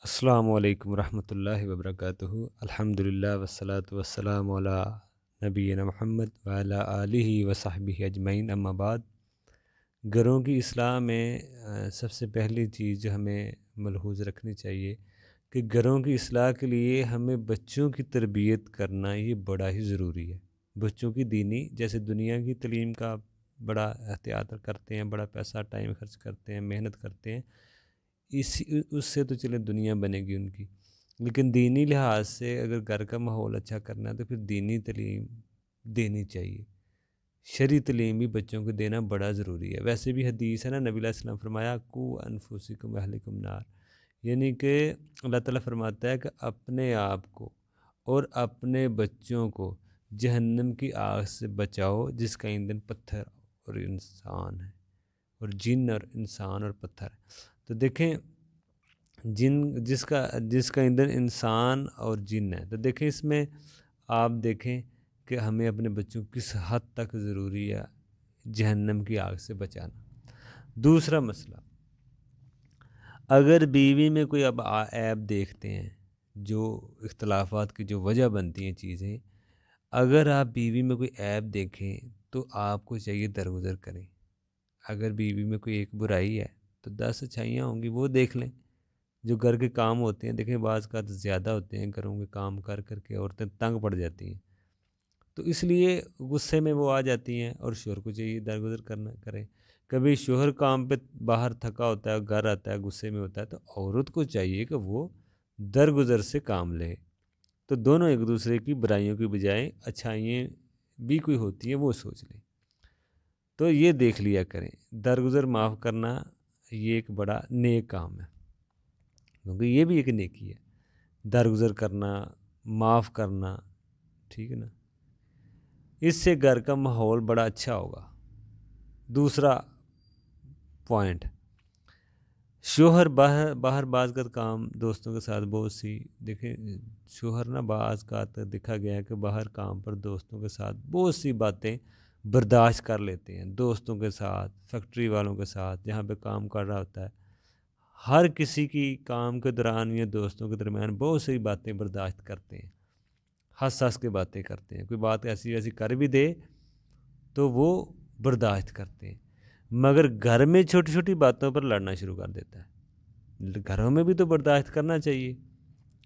السلام علیکم ورحمۃ اللہ وبرکاتہ۔ الحمدللہ والصلاۃ والسلام علی نبینا محمد وعلی آلہ وصحبہ اجمعین، اما بعد۔ گھروں کی اصلاح میں سب سے پہلی چیز جو ہمیں ملحوظ رکھنی چاہیے کہ گھروں کی اصلاح کے لیے ہمیں بچوں کی تربیت کرنا یہ بڑا ہی ضروری ہے۔ بچوں کی دینی، جیسے دنیا کی تعلیم کا بڑا احتیاط کرتے ہیں، بڑا پیسہ ٹائم خرچ کرتے ہیں، محنت کرتے ہیں، اس سے تو چلے دنیا بنے گی ان کی، لیکن دینی لحاظ سے اگر گھر کا ماحول اچھا کرنا ہے تو پھر دینی تعلیم دینی چاہیے۔ شرعی تعلیم بھی بچوں کو دینا بڑا ضروری ہے۔ ویسے بھی حدیث ہے نا، نبی علیہ السلام فرمایا قو انفسکم اہلکم نار، یعنی کہ اللہ تعالیٰ فرماتا ہے کہ اپنے آپ کو اور اپنے بچوں کو جہنم کی آگ سے بچاؤ جس کا ایندھن پتھر اور انسان ہے، اور جن اور انسان اور پتھر ہے۔ تو دیکھیں جس کا ایندھن انسان اور جن ہے، تو دیکھیں اس میں آپ دیکھیں کہ ہمیں اپنے بچوں کو کس حد تک ضروری ہے جہنم کی آگ سے بچانا۔ دوسرا مسئلہ، اگر بیوی میں کوئی اب عیب دیکھتے ہیں، جو اختلافات کی جو وجہ بنتی ہیں چیزیں، اگر آپ بیوی میں کوئی عیب دیکھیں تو آپ کو چاہیے درگزر کریں۔ اگر بیوی میں کوئی ایک برائی ہے تو 10 اچھائیاں ہوں گی، وہ دیکھ لیں۔ جو گھر کے کام ہوتے ہیں، دیکھیں بعض کا زیادہ ہوتے ہیں، گھروں کے کام کر کر کے عورتیں تنگ پڑ جاتی ہیں، تو اس لیے غصے میں وہ آ جاتی ہیں اور شوہر کو چاہیے درگزر کریں۔ کبھی شوہر کام پہ باہر تھکا ہوتا ہے، گھر آتا ہے غصے میں ہوتا ہے، تو عورت کو چاہیے کہ وہ درگزر سے کام لے، تو دونوں ایک دوسرے کی برائیوں کی بجائے اچھائیاں بھی کوئی ہوتی ہیں وہ سوچ لیں۔ تو یہ دیکھ لیا کریں، درگزر معاف کرنا یہ ایک بڑا نیک کام ہے، کیونکہ یہ بھی ایک نیکی ہے، درگزر کرنا، معاف کرنا، ٹھیک ہے نا۔ اس سے گھر کا ماحول بڑا اچھا ہوگا۔ دوسرا پوائنٹ، شوہر باہر بعض کا کام دوستوں کے ساتھ بہت سی، دیکھیں شوہر نا بعض کا دیکھا گیا ہے کہ باہر کام پر دوستوں کے ساتھ بہت سی باتیں برداشت کر لیتے ہیں، دوستوں کے ساتھ، فیکٹری والوں کے ساتھ جہاں پہ کام کر رہا ہوتا ہے، ہر کسی کی کام کے دوران یا دوستوں کے درمیان بہت سی باتیں برداشت کرتے ہیں، ہنس کے باتیں کرتے ہیں، کوئی بات ایسی ویسی کر بھی دے تو وہ برداشت کرتے ہیں، مگر گھر میں چھوٹی چھوٹی باتوں پر لڑنا شروع کر دیتا ہے۔ گھروں میں بھی تو برداشت کرنا چاہیے۔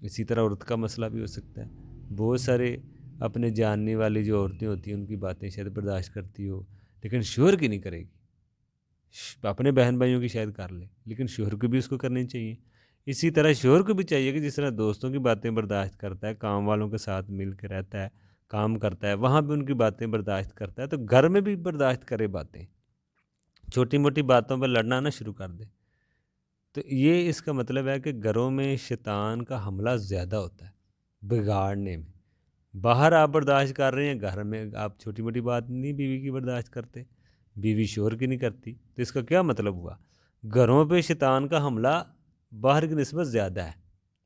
اسی طرح عورت کا مسئلہ بھی ہو سکتا ہے، بہت سارے اپنے جاننے والی جو عورتیں ہوتی ہیں ان کی باتیں شاید برداشت کرتی ہو، لیکن شوہر کی نہیں کرے گی۔ اپنے بہن بھائیوں کی شاید کر لے، لیکن شوہر کو بھی اس کو کرنی چاہیے۔ اسی طرح شوہر کو بھی چاہیے کہ جس طرح دوستوں کی باتیں برداشت کرتا ہے، کام والوں کے ساتھ مل کے رہتا ہے، کام کرتا ہے، وہاں بھی ان کی باتیں برداشت کرتا ہے، تو گھر میں بھی برداشت کرے باتیں، چھوٹی موٹی باتوں پر لڑنا نہ شروع کر دے۔ تو یہ اس کا مطلب ہے کہ گھروں میں شیطان کا حملہ زیادہ ہوتا ہے بگاڑنے میں۔ باہر آپ برداشت کر رہے ہیں، گھر میں آپ چھوٹی موٹی بات نہیں بیوی کی برداشت کرتے، بیوی شوہر کی نہیں کرتی، تو اس کا کیا مطلب ہوا؟ گھروں پہ شیطان کا حملہ باہر کی نسبت زیادہ ہے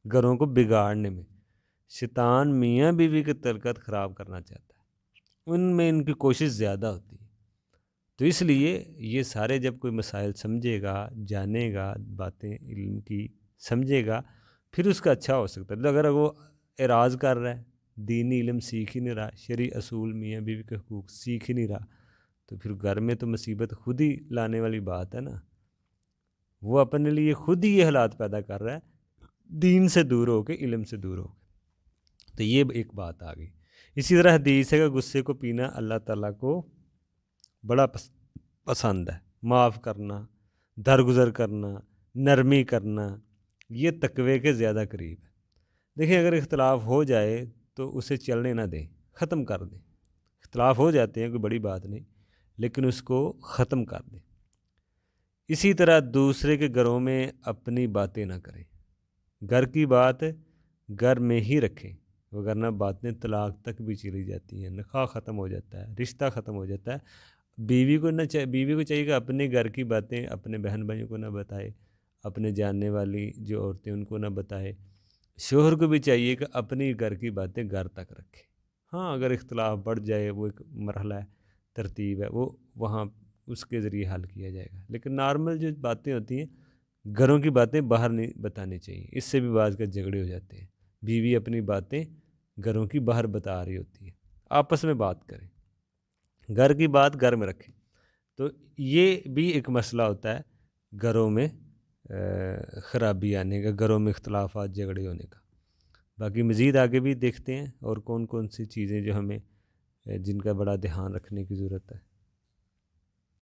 گھروں کو بگاڑنے میں۔ شیطان میاں بیوی کی تعلقات خراب کرنا چاہتا ہے، ان میں ان کی کوشش زیادہ ہوتی ہے۔ تو اس لیے یہ سارے جب کوئی مسائل سمجھے گا، جانے گا، باتیں علم کی سمجھے گا، پھر اس کا اچھا ہو سکتا ہے۔ اگر وہ اعراض کر رہا ہے، دینی علم سیکھ ہی نہیں رہا، شرعی اصول میاں بیوی کے حقوق سیکھ ہی نہیں رہا، تو پھر گھر میں تو مصیبت خود ہی لانے والی بات ہے نا۔ وہ اپنے لیے خود ہی یہ حالات پیدا کر رہا ہے، دین سے دور ہو کے، علم سے دور ہو کے۔ تو یہ ایک بات آ گئی۔ اسی طرح حدیث ہے کہ غصے کو پینا اللہ تعالیٰ کو بڑا پسند ہے۔ معاف کرنا، درگزر کرنا، نرمی کرنا، یہ تقوی کے زیادہ قریب ہے۔ دیکھیں اگر اختلاف ہو جائے تو اسے چلنے نہ دیں، ختم کر دیں۔ اختلاف ہو جاتے ہیں، کوئی بڑی بات نہیں، لیکن اس کو ختم کر دیں۔ اسی طرح دوسرے کے گھروں میں اپنی باتیں نہ کریں، گھر کی بات گھر میں ہی رکھیں، وگرنہ باتیں طلاق تک بھی چلی جاتی ہیں، نکاح ختم ہو جاتا ہے، رشتہ ختم ہو جاتا ہے۔ بیوی کو چاہیے کہ اپنے گھر کی باتیں اپنے بہن بھائیوں کو نہ بتائے، اپنے جاننے والی جو عورتیں ان کو نہ بتائے۔ شوہر کو بھی چاہیے کہ اپنی گھر کی باتیں گھر تک رکھے۔ ہاں اگر اختلاف بڑھ جائے، وہ ایک مرحلہ ہے، ترتیب ہے، وہ وہاں اس کے ذریعے حل کیا جائے گا، لیکن نارمل جو باتیں ہوتی ہیں گھروں کی باتیں باہر نہیں بتانی چاہیے، اس سے بھی بعض کا جھگڑے ہو جاتے ہیں۔ بیوی اپنی باتیں گھروں کی باہر بتا رہی ہوتی ہے، آپس میں بات کریں، گھر کی بات گھر میں رکھیں۔ تو یہ بھی ایک مسئلہ ہوتا ہے گھروں میں خرابی آنے کا، گھروں میں اختلافات جھگڑے ہونے کا۔ باقی مزید آگے بھی دیکھتے ہیں اور کون کون سی چیزیں جو ہمیں جن کا بڑا دھیان رکھنے کی ضرورت ہے۔